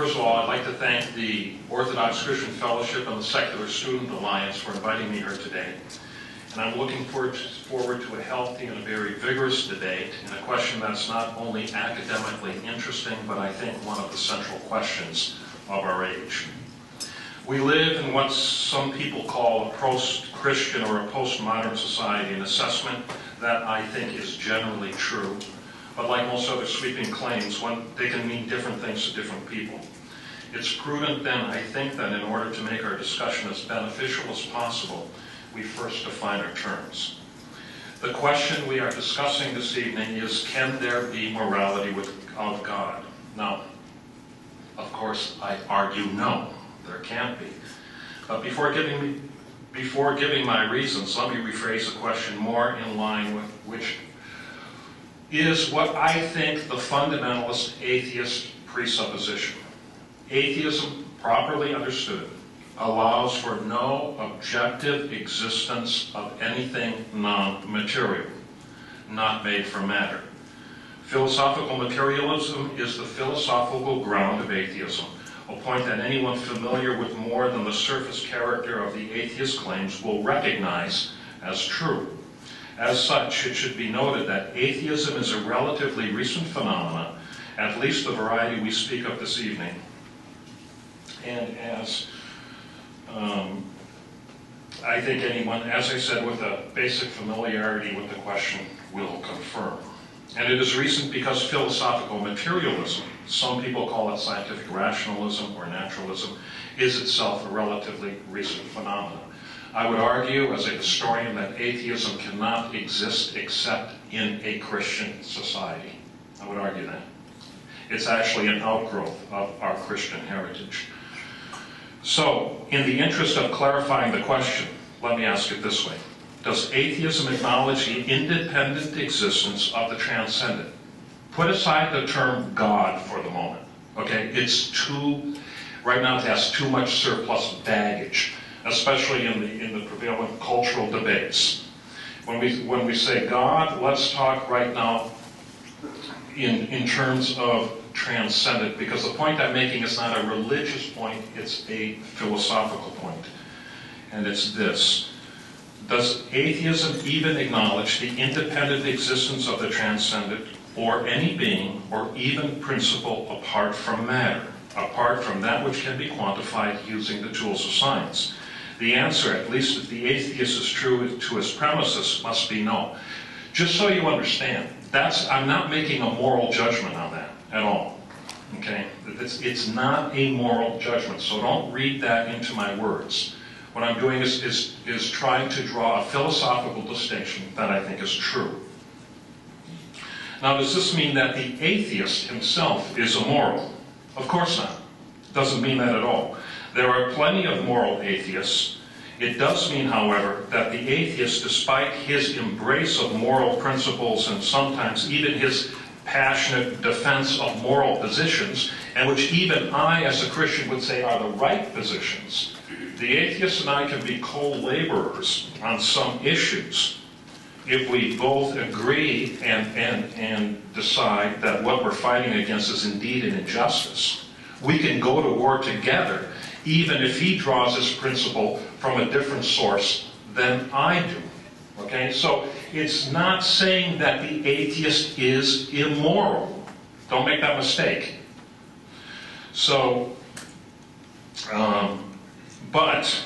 First of all, I'd like to thank the Orthodox Christian Fellowship and the Secular Student Alliance for inviting me here today. And I'm looking forward to a healthy and a very vigorous debate in a question that's not only academically interesting, but I think one of the central questions of our age. We live in what some people call a post-Christian or a postmodern society, an assessment that I think is generally true. But like most other sweeping claims, they can mean different things to different people. It's prudent then, I think, that in order to make our discussion as beneficial as possible, we first define our terms. The question we are discussing this evening is, can there be morality without God? Now, of course, I argue no, there can't be. But before giving my reasons, let me rephrase the question more in line with which is what I think the fundamentalist atheist presupposition. Atheism, properly understood, allows for no objective existence of anything non-material, not made from matter. Philosophical materialism is the philosophical ground of atheism, a point that anyone familiar with more than the surface character of the atheist claims will recognize as true. As such, it should be noted that atheism is a relatively recent phenomenon, at least the variety we speak of this evening, and as I think anyone, as I said, with a basic familiarity with the question will confirm. And it is recent because philosophical materialism, some people call it scientific rationalism or naturalism, is itself a relatively recent phenomenon. I would argue, as a historian, that atheism cannot exist except in a Christian society. I would argue that. It's actually an outgrowth of our Christian heritage. So, in the interest of clarifying the question, let me ask it this way. Does atheism acknowledge the independent existence of the transcendent? Put aside the term God for the moment. Okay, right now it has too much surplus baggage, especially in the prevailing cultural debates. When we say God, let's talk right now in terms of transcendent, because the point I'm making is not a religious point, it's a philosophical point. And it's this. Does atheism even acknowledge the independent existence of the transcendent, or any being, or even principle apart from matter, apart from that which can be quantified using the tools of science? The answer, at least if the atheist is true to his premises, must be no. Just so you understand, I'm not making a moral judgment on that at all. Okay? It's not a moral judgment, so don't read that into my words. What I'm doing is trying to draw a philosophical distinction that I think is true. Now, does this mean that the atheist himself is immoral? Of course not. It doesn't mean that at all. There are plenty of moral atheists. It does mean, however, that the atheist, despite his embrace of moral principles and sometimes even his passionate defense of moral positions, and which even I, as a Christian, would say are the right positions, the atheist and I can be co-laborers on some issues if we both agree and decide that what we're fighting against is indeed an injustice. We can go to war together, even if he draws his principle from a different source than I do. Okay? So it's not saying that the atheist is immoral. Don't make that mistake. So, but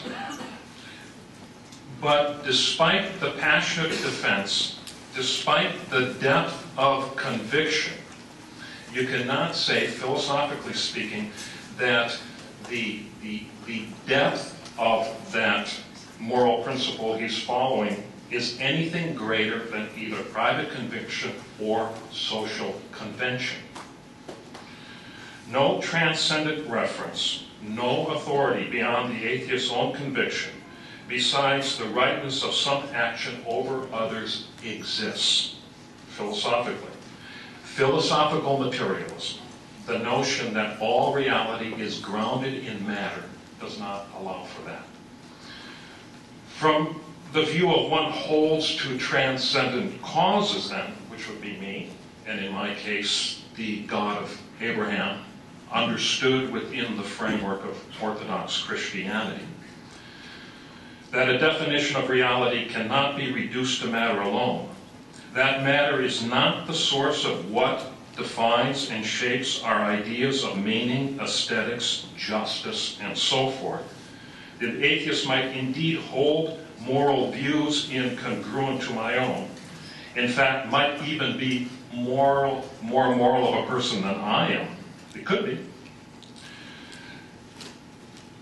despite the passionate defense, despite the depth of conviction, you cannot say, philosophically speaking, that the depth of that moral principle he's following is anything greater than either private conviction or social convention. No transcendent reference, no authority beyond the atheist's own conviction, besides the rightness of some action over others, exists, philosophically. Philosophical materialism, the notion that all reality is grounded in matter, does not allow for that. From the view of one holds to transcendent causes then, which would be me, and in my case, the God of Abraham, understood within the framework of Orthodox Christianity. That a definition of reality cannot be reduced to matter alone. That matter is not the source of what defines and shapes our ideas of meaning, aesthetics, justice, and so forth. The atheist might indeed hold moral views incongruent to my own. In fact, might even be more moral of a person than I am. It could be.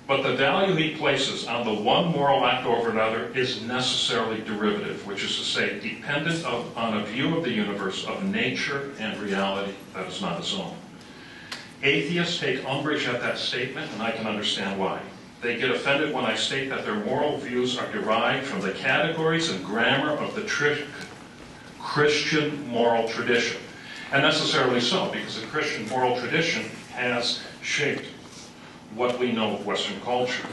But the value he places on the one moral act over another is necessarily derivative, which is to say, dependent on a view of the universe, of nature and reality that is not his own. Atheists take umbrage at that statement, and I can understand why. They get offended when I state that their moral views are derived from the categories and grammar of the Christian moral tradition. And necessarily so, because the Christian moral tradition has shaped what we know of Western culture.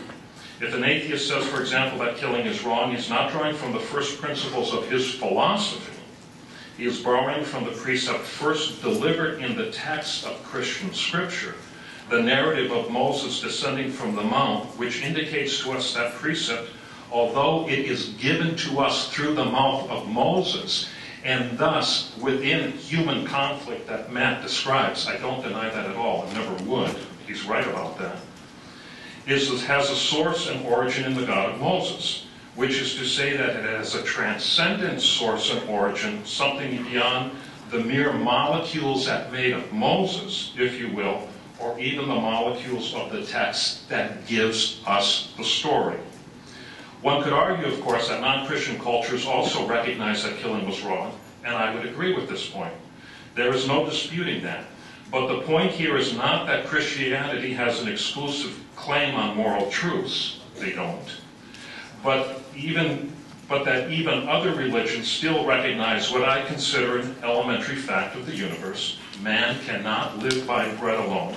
If an atheist says, for example, that killing is wrong, he's not drawing from the first principles of his philosophy. He is borrowing from the precept first delivered in the text of Christian scripture, the narrative of Moses descending from the mount, which indicates to us that precept, although it is given to us through the mouth of Moses, and thus within human conflict that Matt describes, I don't deny that at all, and never would, he's right about that, has a source and origin in the God of Moses, which is to say that it has a transcendent source and origin, something beyond the mere molecules that made of Moses, if you will, or even the molecules of the text that gives us the story. One could argue, of course, that non-Christian cultures also recognize that killing was wrong, and I would agree with this point. There is no disputing that. But the point here is not that Christianity has an exclusive claim on moral truths. They don't. But that even other religions still recognize what I consider an elementary fact of the universe. Man cannot live by bread alone,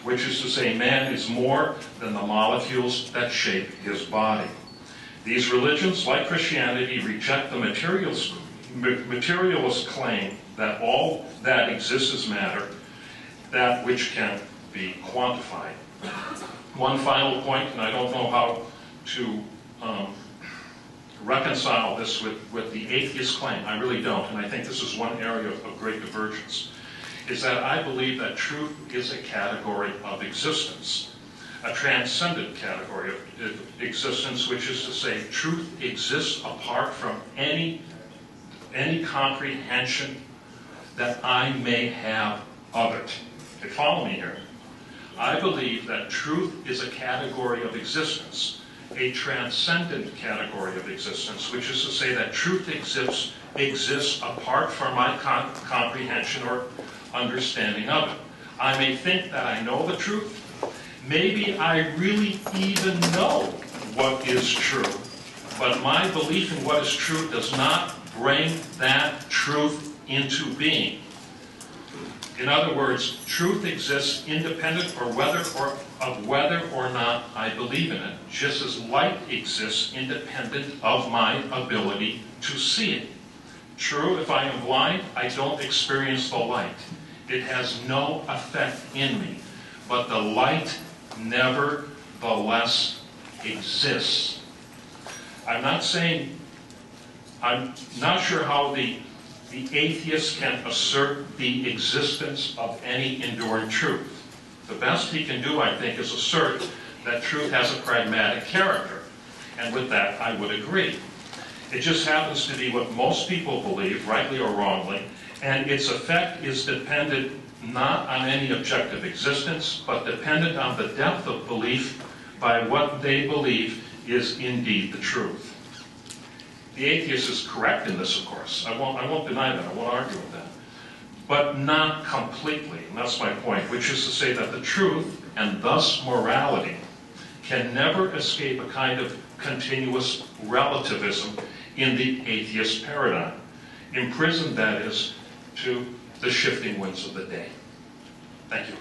which is to say man is more than the molecules that shape his body. These religions, like Christianity, reject the materialist claim that all that exists is matter, that which can be quantified. One final point, and I don't know how to reconcile this with the atheist claim. I really don't, and I think this is one area of great divergence, is that I believe that truth is a category of existence, a transcendent category of existence, which is to say truth exists apart from any comprehension that I may have of it. Okay, follow me here. I believe that truth is a category of existence, a transcendent category of existence, which is to say that truth exists apart from my comprehension or understanding of it. I may think that I know the truth. Maybe I really even know what is true. But my belief in what is true does not bring that truth into being. In other words, truth exists independent of whether or not I believe in it, just as light exists independent of my ability to see it. True, if I am blind, I don't experience the light. It has no effect in me. But the light nevertheless exists. I'm not sure how the atheist can assert the existence of any enduring truth. The best he can do, I think, is assert that truth has a pragmatic character. And with that, I would agree. It just happens to be what most people believe, rightly or wrongly, and its effect is dependent not on any objective existence, but dependent on the depth of belief by what they believe is indeed the truth. The atheist is correct in this, of course. I won't deny that. I won't argue with that. But not completely, and that's my point, which is to say that the truth, and thus morality, can never escape a kind of continuous relativism in the atheist paradigm, imprisoned, that is, to the shifting winds of the day. Thank you.